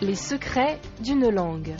Les secrets d'une langue.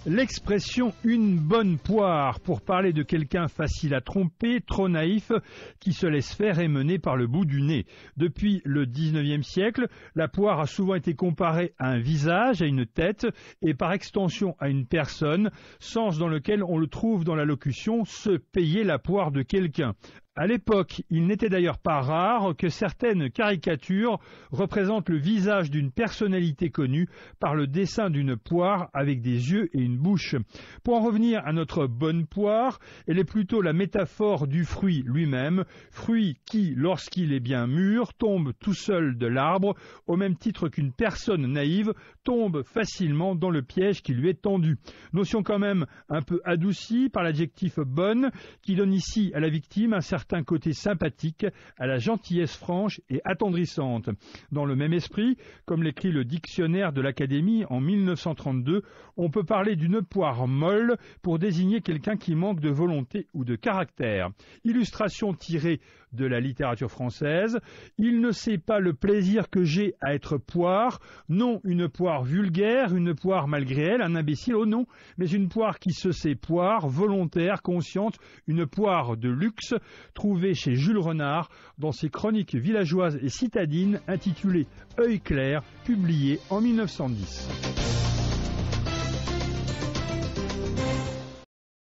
L'expression « une bonne poire » pour parler de quelqu'un facile à tromper, trop naïf, qui se laisse faire et mener par le bout du nez. Depuis le 19e siècle, la poire a souvent été comparée à un visage, à une tête et par extension à une personne, sens dans lequel on le trouve dans la locution « se payer la poire de quelqu'un ». À l'époque, il n'était d'ailleurs pas rare que certaines caricatures représentent le visage d'une personnalité connue par le dessin d'une poire avec des yeux et une bouche. Pour en revenir à notre bonne poire, elle est plutôt la métaphore du fruit lui-même, fruit qui, lorsqu'il est bien mûr, tombe tout seul de l'arbre, au même titre qu'une personne naïve tombe facilement dans le piège qui lui est tendu. Notion quand même un peu adoucie par l'adjectif bonne, qui donne ici à la victime un certain côté sympathique, à la gentillesse franche et attendrissante. Dans le même esprit, comme l'écrit le dictionnaire de l'Académie en 1932, on peut parler d'une poire molle pour désigner quelqu'un qui manque de volonté ou de caractère. Illustration tirée de la littérature française. Il ne sait pas le plaisir que j'ai à être poire, non une poire vulgaire, une poire malgré elle, un imbécile, oh non, mais une poire qui se sait poire, volontaire, consciente, une poire de luxe, trouvée chez Jules Renard dans ses chroniques villageoises et citadines intitulées Œil clair, publiées en 1910.